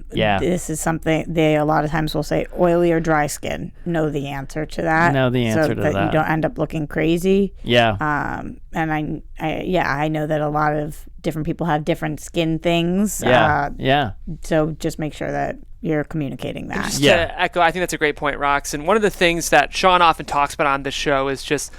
This is something they a lot of times will say, oily or dry skin. Know the answer to that. Know the answer to that. So that you don't end up looking crazy. Yeah. And I know that a lot of different people have different skin things. Yeah. So just make sure that you're communicating that. Just to echo, I think that's a great point, Rox. And one of the things that Sean often talks about on this show is just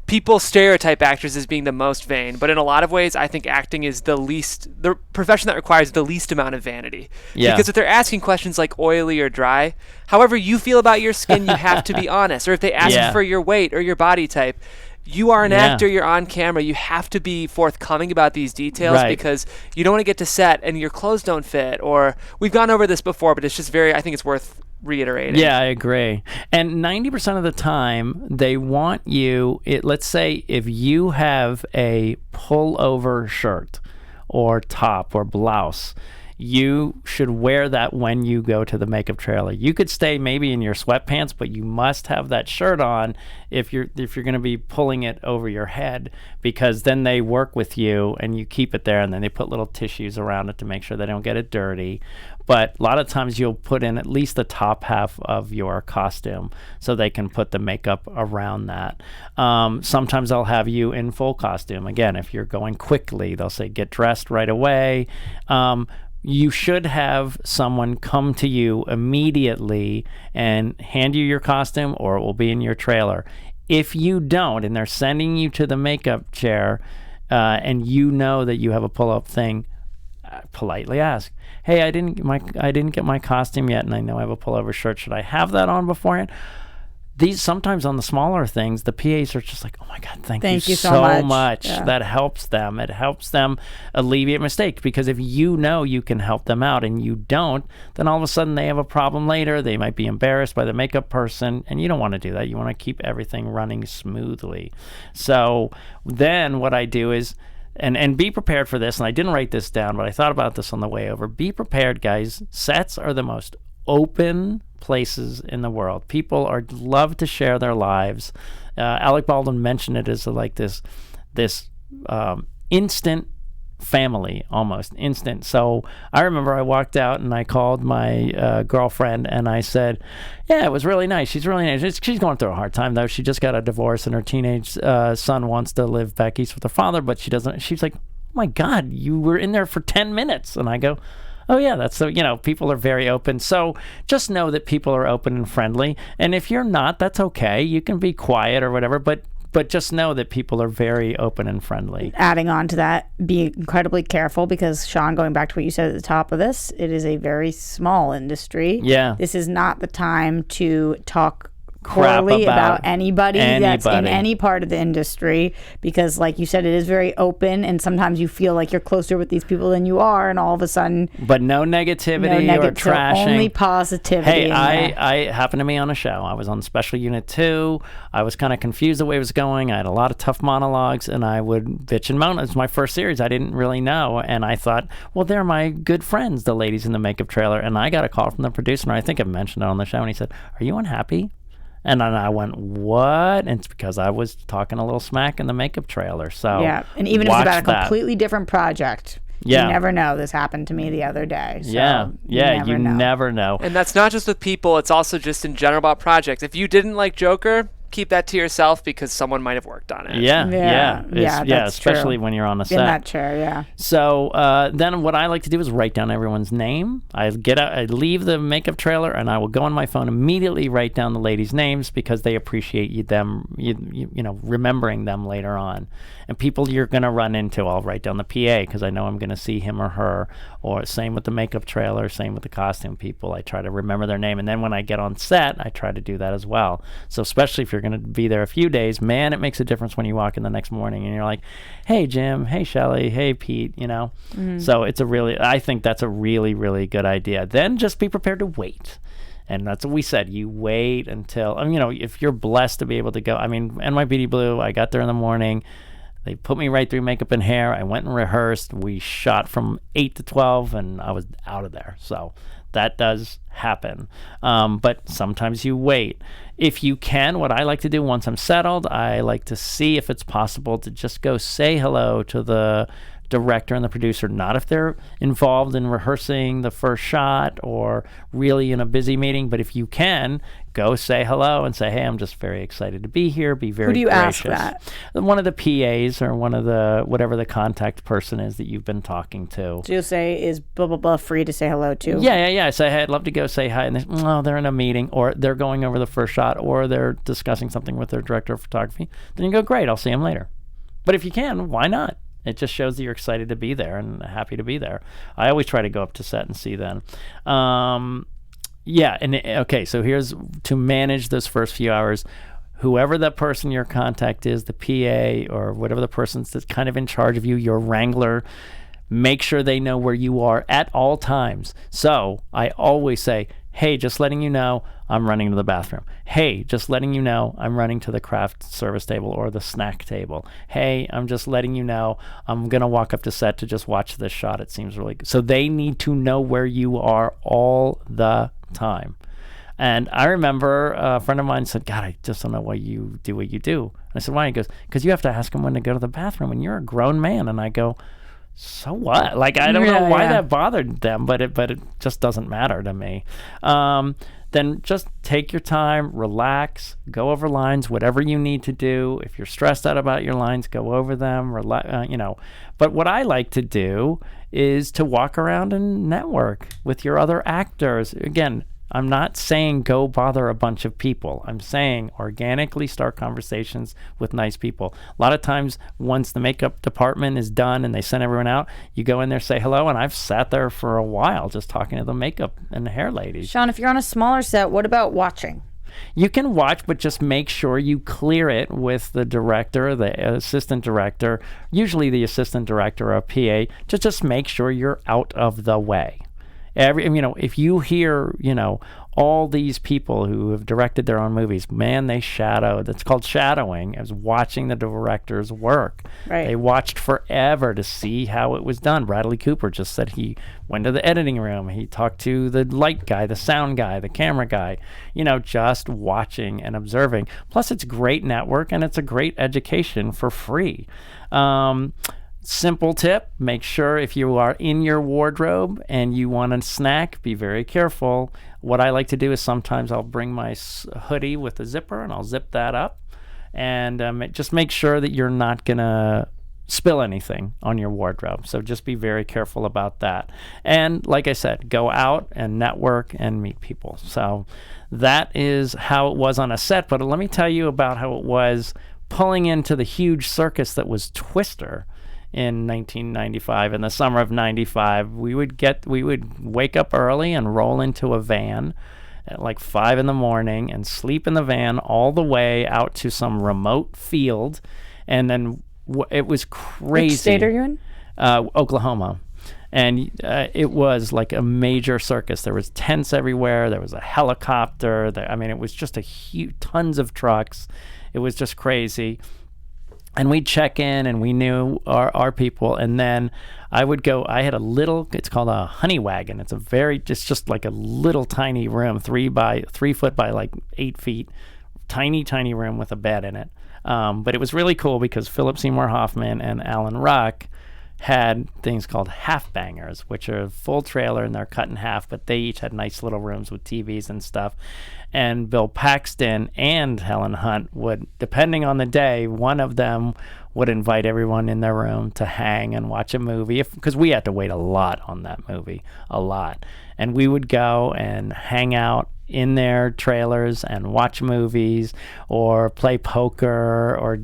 people stereotype actors as being the most vain, but in a lot of ways, I think acting is the profession that requires the least amount of vanity. Yeah. Because if they're asking questions like oily or dry, however you feel about your skin, you have to be honest. Or if they ask for your weight or your body type, you are an actor, you're on camera, you have to be forthcoming about these details, because you don't want to get to set and your clothes don't fit. Or we've gone over this before, but it's just I think it's worth reiterating. Yeah, I agree. And 90% of the time, they want you, let's say if you have a pullover shirt or top or blouse, you should wear that when you go to the makeup trailer. You could stay maybe in your sweatpants, but you must have that shirt on if you're going to be pulling it over your head, because then they work with you and you keep it there, and then they put little tissues around it to make sure they don't get it dirty. But a lot of times you'll put in at least the top half of your costume so they can put the makeup around that. Sometimes they'll have you in full costume. Again, if you're going quickly, they'll say get dressed right away. You should have someone come to you immediately and hand you your costume, or it will be in your trailer. If you don't, and they're sending you to the makeup chair, and you know that you have a pull-up thing, politely ask, hey, I didn't get my costume yet, and I know I have a pullover shirt. Should I have that on beforehand? Sometimes on the smaller things, the PAs are just like, oh my God, thank you so much. Yeah. That helps them. It helps them alleviate mistakes, because if you know you can help them out and you don't, then all of a sudden they have a problem later. They might be embarrassed by the makeup person, and you don't want to do that. You want to keep everything running smoothly. So then what I do is, and be prepared for this, and I didn't write this down, but I thought about this on the way over. Be prepared, guys. Sets are the most open places in the world. People love to share their lives. Alec Baldwin mentioned it as like this instant family, almost instant. So I remember I walked out and I called my girlfriend and I said, yeah, it was really nice. She's really nice. She's going through a hard time though. She just got a divorce and her teenage son wants to live back east with her father, but she doesn't. She's like, my God, you were in there for 10 minutes. And I go, oh yeah, that's so, people are very open. So just know that people are open and friendly. And if you're not, that's okay. You can be quiet or whatever, but just know that people are very open and friendly. Adding on to that, be incredibly careful because, Sean, going back to what you said at the top of this, it is a very small industry. Yeah. This is not the time to talk poorly about anybody that's in any part of the industry, because like you said, it is very open, and sometimes you feel like you're closer with these people than you are, and all of a sudden, but no negativity or trashing, only positivity. Hey, I happened to be on a show. I was on Special Unit 2. I was kind of confused the way it was going. I had a lot of tough monologues, and I would bitch and moan. It was my first series. I didn't really know, and I thought, well, they're my good friends, the ladies in the makeup trailer. And I got a call from the producer, and I think I mentioned it on the show, and he said, are you unhappy? And then I went, what? And it's because I was talking a little smack in the makeup trailer. So yeah, and even if it's about a completely different project, yeah. You never know. This happened to me the other day. So you never know. And that's not just with people. It's also just in general about projects. If you didn't like Joker, keep that to yourself because someone might have worked on it. Yeah, especially true. when you're on a set. In that chair, yeah. So then what I like to do is write down everyone's name. I leave the makeup trailer, and I will go on my phone immediately, write down the ladies' names because they appreciate them remembering them later on. And people you're going to run into, I'll write down the PA because I know I'm going to see him or her. Or same with the makeup trailer, same with the costume people. I try to remember their name. And then when I get on set, I try to do that as well. So especially if you're going to be there a few days, man, it makes a difference when you walk in the next morning and you're like, hey, Jim, hey, Shelly, hey, Pete, Mm-hmm. So I think that's a really, really good idea. Then just be prepared to wait. And that's what we said. You wait until, if you're blessed to be able to go. NYPD Blue, I got there in the morning. They put me right through makeup and hair. I went and rehearsed. We shot from 8 to 12, and I was out of there. So that does happen. But sometimes you wait. If you can, what I like to do once I'm settled, I like to see if it's possible to just go say hello to the director and the producer, not if they're involved in rehearsing the first shot or really in a busy meeting, but if you can, go say hello and say, hey, I'm just very excited to be here. Be very gracious. Who do you ask that? One of the PAs or one of the, whatever the contact person is that you've been talking to. So you'll say, is blah, blah, blah free to say hello to? Yeah. I say, hey, I'd love to go say hi. And they're in a meeting, or they're going over the first shot, or they're discussing something with their director of photography. Then you go, great, I'll see him later. But if you can, why not? It just shows that you're excited to be there and happy to be there. I always try to go up to set and see them. So here's to manage those first few hours. Whoever that person your contact is, the PA or whatever the person's that's kind of in charge of you, your wrangler, make sure they know where you are at all times. So I always say, hey, just letting you know, I'm running to the bathroom. Hey, just letting you know, I'm running to the craft service table or the snack table. Hey, I'm just letting you know, I'm going to walk up to set to just watch this shot. It seems really good. So they need to know where you are all the time. And I remember a friend of mine said, God, I just don't know why you do what you do. And I said, why? He goes, because you have to ask him when to go to the bathroom and you're a grown man. And I go, so what? Like, I don't know why that bothered them, but it just doesn't matter to me. Then just take your time, relax, go over lines, whatever you need to do. If you're stressed out about your lines, go over them, But what I like to do is to walk around and network with your other actors. Again, I'm not saying go bother a bunch of people. I'm saying organically start conversations with nice people. A lot of times, once the makeup department is done and they send everyone out, you go in there, say hello, and I've sat there for a while just talking to the makeup and the hair ladies. Sean, if you're on a smaller set, what about watching? You can watch, but just make sure you clear it with the director, the assistant director, usually the assistant director or PA, to just make sure you're out of the way. If you hear, all these people who have directed their own movies, man, they shadowed. That's called shadowing, as watching the director's work. Right. They watched forever to see how it was done. Bradley Cooper just said he went to the editing room. He talked to the light guy, the sound guy, the camera guy, just watching and observing. Plus, it's great network and it's a great education for free. Simple tip, make sure if you are in your wardrobe and you want a snack, be very careful. What I like to do is sometimes I'll bring my hoodie with a zipper and I'll zip that up and just make sure that you're not going to spill anything on your wardrobe. So just be very careful about that. And like I said, go out and network and meet people. So that is how it was on a set. But let me tell you about how it was pulling into the huge circus that was Twister in 1995. In the summer of 95, we would wake up early and roll into a van at like 5 in the morning and sleep in the van all the way out to some remote field. And then it was crazy. Which state are you in? Oklahoma. And it was like a major circus. There was tents everywhere. There was a helicopter. It was just tons of trucks. It was just crazy. And we'd check in, and we knew our people. And then I would go. I had it's called a honey wagon. It's just like a little tiny room, 3 foot by like 8 feet, tiny room with a bed in it. But it was really cool because Philip Seymour Hoffman and Alan Ruck had things called half bangers, which are a full trailer and they're cut in half, but they each had nice little rooms with TVs and stuff. And Bill Paxton and Helen Hunt would, depending on the day, one of them would invite everyone in their room to hang and watch a movie, because we had to wait a lot on that movie, a lot. And we would go and hang out in their trailers and watch movies or play poker or,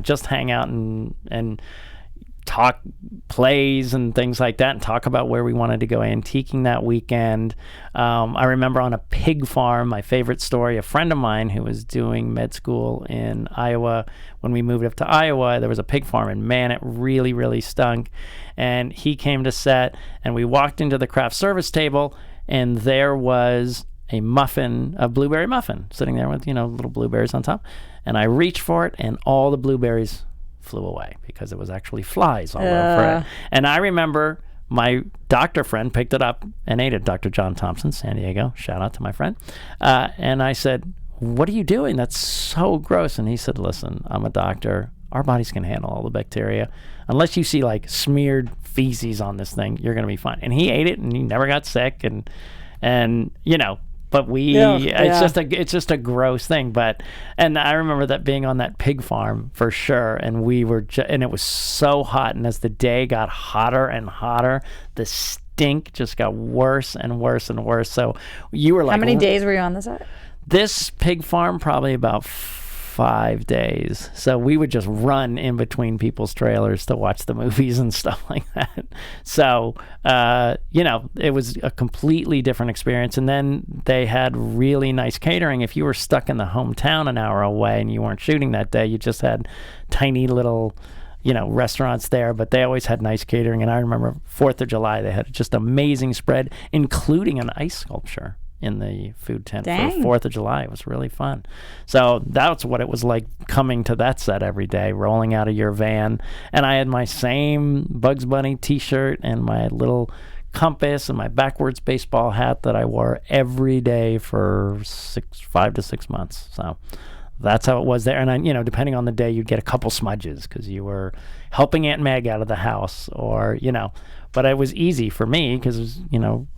just hang out and talk plays and things like that and talk about where we wanted to go antiquing that weekend. I remember on a pig farm, my favorite story, a friend of mine who was doing med school in Iowa, when we moved up to Iowa, there was a pig farm, and man, it really, really stunk. And he came to set, and we walked into the craft service table, and there was a blueberry muffin sitting there with, little blueberries on top. And I reached for it, and all the blueberries flew away because it was actually flies all over it. And I remember my doctor friend picked it up and ate it, Dr. John Thompson, San Diego. Shout out to my friend. And I said, "What are you doing? That's so gross." And he said, "Listen, I'm a doctor. Our bodies can handle all the bacteria. Unless you see like smeared feces on this thing, you're going to be fine." And he ate it and he never got sick. And but it's just a gross thing. And I remember that being on that pig farm for sure. And and it was so hot. And as the day got hotter and hotter, the stink just got worse and worse and worse. So you were like, how many days were you on the set? This pig farm, probably about 5 days. So we would just run in between people's trailers to watch the movies and stuff like that. So, it was a completely different experience. And then they had really nice catering. If you were stuck in the hometown an hour away and you weren't shooting that day, you just had tiny little, restaurants there, but they always had nice catering. And I remember 4th of July, they had just amazing spread, including an ice sculpture in the food tent for 4th of July. It was really fun. So that's what it was like coming to that set every day, rolling out of your van. And I had my same Bugs Bunny t-shirt and my little compass and my backwards baseball hat that I wore every day for 5 to 6 months. So that's how it was there. And depending on the day, you'd get a couple smudges because you were helping Aunt Meg out of the house, or but it was easy for me because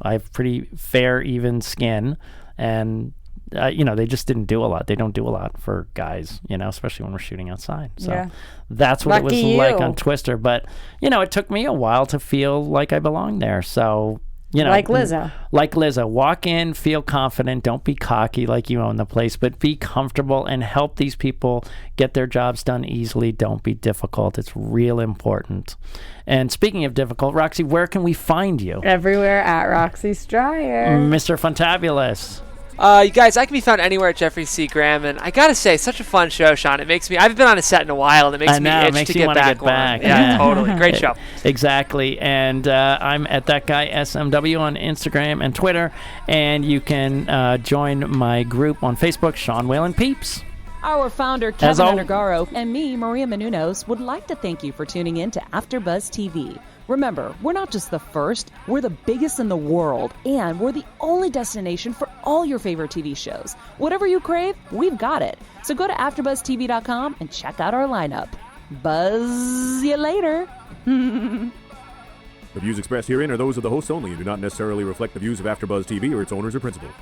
I have pretty fair, even skin, and they just didn't do a lot. They don't do a lot for guys, especially when we're shooting outside. So that's what Lucky it was you. like on Twister. But it took me a while to feel like I belonged there. So like Lizzo. Like Lizzo. Walk in, feel confident. Don't be cocky like you own the place, but be comfortable and help these people get their jobs done easily. Don't be difficult. It's real important. And speaking of difficult, Roxy, where can we find you? Everywhere at Roxy Striar. Mr. Fantabulous. You guys, I can be found anywhere at Jeffrey C. Graham, and I gotta say, such a fun show, Sean. It makes me, I haven't been on a set in a while, and it makes me itch to get back on. Yeah, totally. Great show. Exactly. And I'm at That Guy SMW on Instagram and Twitter, and you can join my group on Facebook, Sean Whalen Peeps. Our founder, Keven Undergaro, and me, Maria Menounos, would like to thank you for tuning in to AfterBuzz TV. Remember, we're not just the first, we're the biggest in the world, and we're the only destination for all your favorite TV shows. Whatever you crave, we've got it. So go to AfterBuzzTV.com and check out our lineup. Buzz you later. The views expressed herein are those of the hosts only and do not necessarily reflect the views of AfterBuzz TV or its owners or principals.